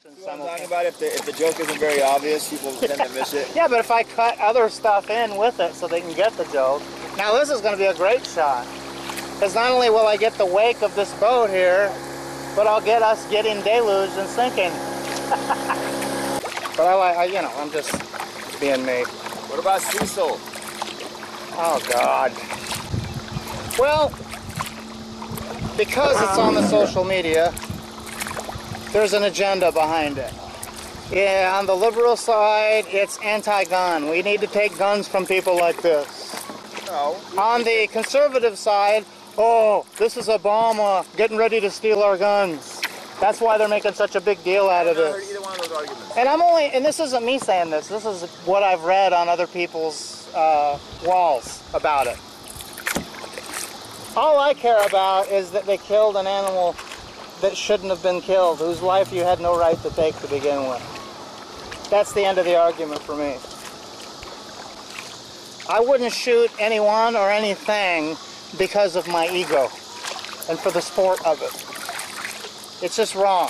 What I'm talking about, if the joke isn't very obvious, people tend to miss it. Yeah, but if I cut other stuff in with it so they can get the joke. Now this is going to be a great shot. Because not only will I get the wake of this boat here, but I'll get us getting deluged and sinking. But I'm just being me. What about Cecil? Oh, God. Well, because it's on the social media, there's an agenda behind it. Yeah, on the liberal side, it's anti-gun. We need to take guns from people like this. No. On the conservative side, oh, this is Obama getting ready to steal our guns. That's why they're making such a big deal out of this. I haven't heard either one of those arguments. And this isn't me saying this. This is what I've read on other people's walls about it. All I care about is that they killed an animal that shouldn't have been killed, whose life you had no right to take to begin with. That's the end of the argument for me. I wouldn't shoot anyone or anything because of my ego and for the sport of it. It's just wrong.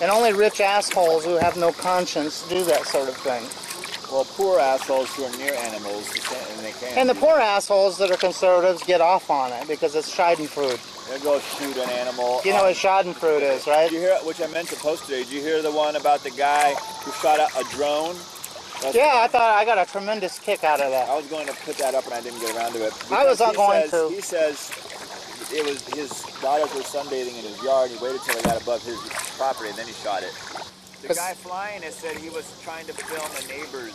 And only rich assholes who have no conscience do that sort of thing. Well, poor assholes who are near animals, and they can't. And the poor assholes that are conservatives get off on it because it's schadenfreude. They'll go shoot an animal. You know what schadenfreude is, right? Did you hear, which I meant to post today, did you hear the one about the guy who shot a drone? Yeah, I thought I got a tremendous kick out of that. I was going to put that up and I didn't get around to it. I was not going to. He says it was his daughters were sunbathing in his yard. He waited till they got above his property and then he shot it. The guy flying it said he was trying to film the neighbors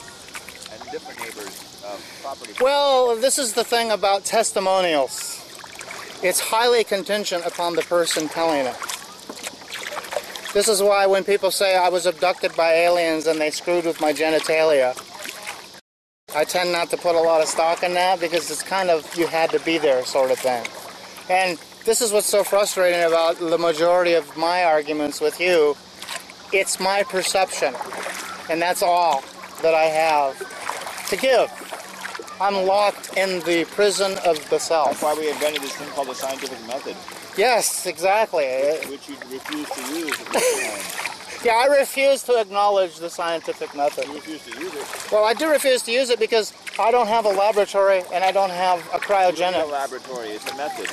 and different neighbors' property. Well, this is the thing about testimonials. It's highly contingent upon the person telling it. This is why when people say I was abducted by aliens and they screwed with my genitalia, I tend not to put a lot of stock in that because it's kind of you had to be there sort of thing. And this is what's so frustrating about the majority of my arguments with you. It's my perception, and that's all that I have to give. I'm locked in the prison of the self. That's why we invented this thing called the scientific method. Yes, exactly. Which you refuse to use at this time. Yeah, I refuse to acknowledge the scientific method. You refuse to use it? Well, I do refuse to use it because I don't have a laboratory and I don't have a cryogenic. It's a laboratory. It's a method.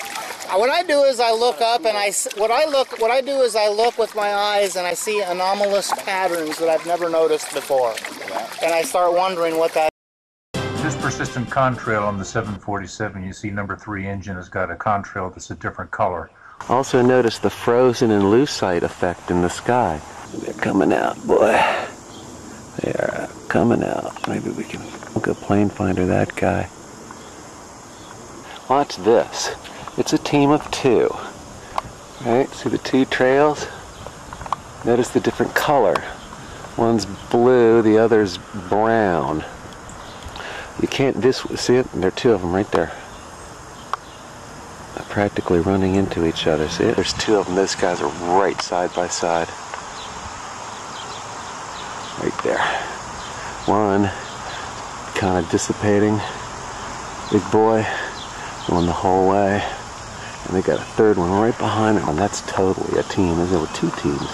What I do is I look up and what I do is I look with my eyes and I see anomalous patterns that I've never noticed before. Yeah. And I start wondering what that is. This persistent contrail on the 747, you see number 3 engine has got a contrail that's a different color. Also notice the frozen and lucite effect in the sky. They're coming out, boy. They are coming out. Maybe we can look at plane finder that guy. Watch this. It's a team of 2. Right? See the 2 trails? Notice the different color. One's blue, the other's brown. You can't see it? There are 2 of them right there. They're practically running into each other. See it? There's 2 of them. Those guys are right side by side. Right there. One kind of dissipating. Big boy going the whole way. And they got a 3rd one right behind them. And that's totally a team. There were 2 teams.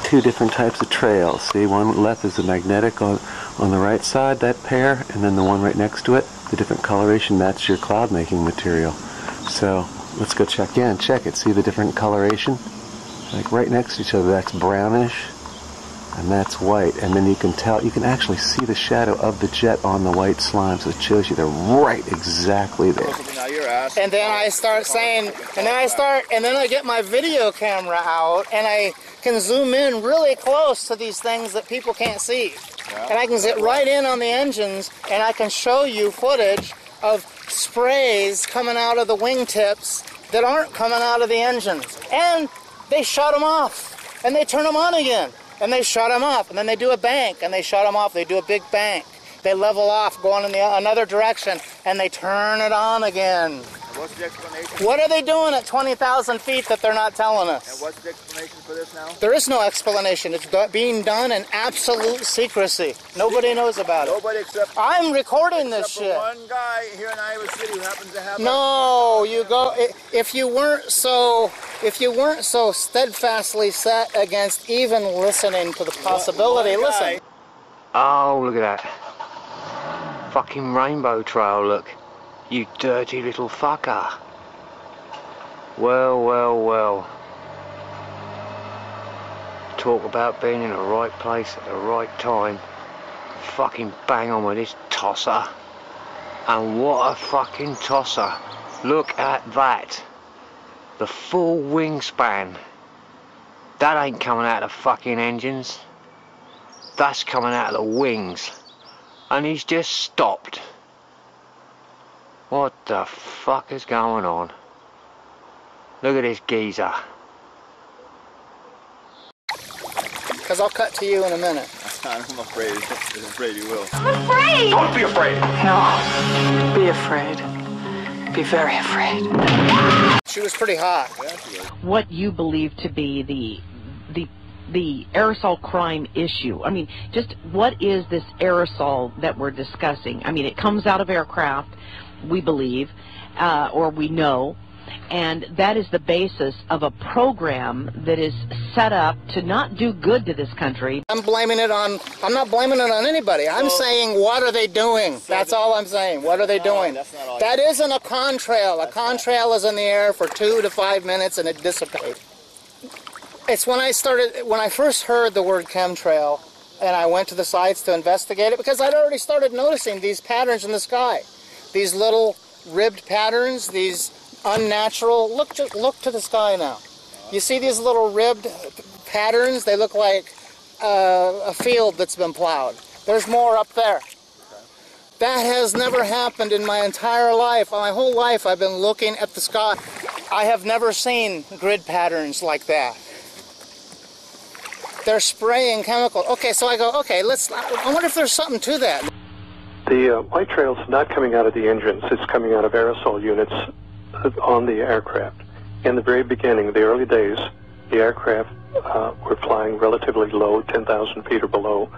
Two different types of trails. See, one left is the magnetic on the right side, that pair, and then the one right next to it, the different coloration, that's your cloud making material. So let's go check in. Check it. See the different coloration? Like right next to each other, that's brownish and that's white. And then you can tell, you can actually see the shadow of the jet on the white slime, so it shows you they're right exactly there. And then I start saying, and then I get my video camera out and I can zoom in really close to these things that people can't see. Yeah. And I can zit right in on the engines and I can show you footage of sprays coming out of the wingtips that aren't coming out of the engines. And they shut them off and they turn them on again and they shut them off and then they do a bank and they shut them off. They do a big bank. They level off going in another direction and they turn it on again. What's the explanation? What are they doing at 20,000 feet that they're not telling us? And what's the explanation for this now? There is no explanation. It's being done in absolute secrecy. Nobody knows about it. Nobody except... I'm recording this shit. one guy here in Iowa City who happens to have... No, you go... If you weren't so steadfastly set against even listening to the possibility, listen. Oh, look at that. Fucking rainbow trail, look. You dirty little fucker. Well, well, well. Talk about being in the right place at the right time. Fucking bang on with this tosser. And what a fucking tosser. Look at that. The full wingspan. That ain't coming out of the fucking engines. That's coming out of the wings. And he's just stopped. What the fuck is going on? Look at this geezer. Because I'll cut to you in a minute. I'm afraid. I'm afraid you will. I'm afraid! Don't be afraid! No. Be afraid. Be very afraid. She was pretty hot. What you believe to be the aerosol crime issue. I mean, just what is this aerosol that we're discussing? I mean, it comes out of aircraft, we believe, or we know, and that is the basis of a program that is set up to not do good to this country. I'm not blaming it on anybody. I'm saying, what are they doing? That's all I'm saying. What are they doing? That isn't a contrail. A contrail is in the air for 2 to 5 minutes and it dissipates. It's when I first heard the word chemtrail and I went to the sites to investigate it, because I'd already started noticing these patterns in the sky. These little ribbed patterns, these unnatural, look to the sky now. You see these little ribbed patterns? They look like a field that's been plowed. There's more up there. That has never happened in my entire life. My whole life I've been looking at the sky. I have never seen grid patterns like that. They're spraying chemicals. Okay, so I go, okay, I wonder if there's something to that. The white trail's not coming out of the engines. It's coming out of aerosol units on the aircraft. In the very beginning, the early days, the aircraft were flying relatively low, 10,000 feet or below,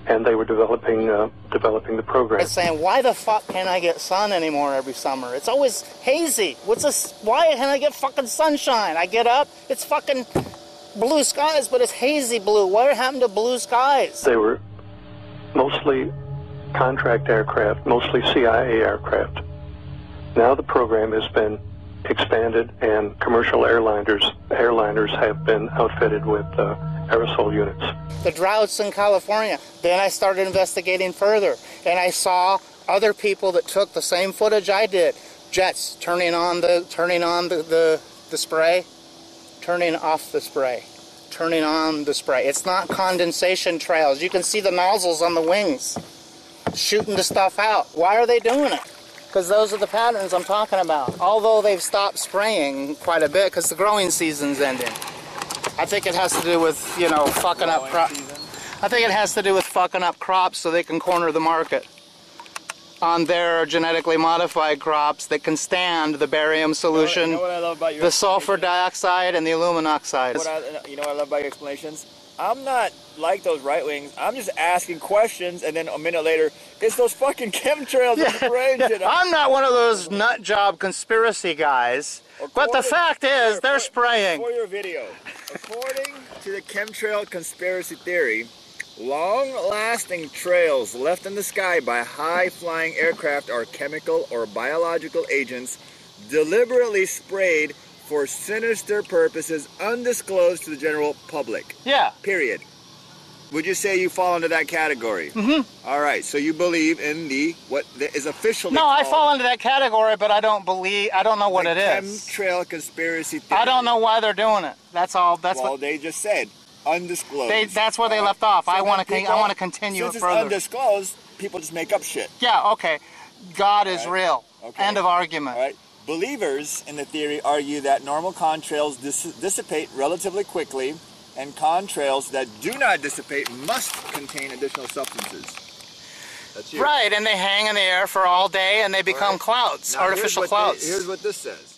and they were developing the program. It's saying, why the fuck can't I get sun anymore every summer? It's always hazy. Why can't I get fucking sunshine? I get up, it's fucking blue skies, but it's hazy blue. What happened to blue skies? They were mostly contract aircraft, mostly CIA aircraft. Now the program has been expanded and commercial airliners have been outfitted with aerosol units. The droughts in California. Then I started investigating further, and I saw other people that took the same footage I did. Jets turning on the spray, turning off the spray, turning on the spray. It's not condensation trails. You can see the nozzles on the wings shooting the stuff out. Why are they doing it? Because those are the patterns I'm talking about. Although they've stopped spraying quite a bit because the growing season's ending. I think it has to do with, fucking up crops. I think it has to do with fucking up crops so they can corner the market on their genetically modified crops that can stand the barium solution, you know what I love about your the sulfur dioxide, and the aluminum oxide. You know what I love about your explanations? I'm not like those right wings. I'm just asking questions, and then a minute later, it's those fucking chemtrails and spraying shit. I'm not one of those nut job conspiracy guys, but the fact is, they're spraying. For your video, according to the chemtrail conspiracy theory, long-lasting trails left in the sky by high-flying aircraft are chemical or biological agents deliberately sprayed for sinister purposes undisclosed to the general public. Yeah. Period. Would you say you fall into that category? Mm-hmm. All right, so you believe in what is officially No, I fall into that category, but I don't know what it is. Chemtrail conspiracy theory. I don't know why they're doing it. That's all. Well, they just said undisclosed. That's where they left off. So I want to continue since it further. Since it's undisclosed, people just make up shit. Yeah, okay. God is real. Okay. End of argument. All right. Believers in the theory argue that normal contrails dissipate relatively quickly, and contrails that do not dissipate must contain additional substances. That's you. Right, and they hang in the air for all day and they become clouds, now artificial clouds. Here's what this says.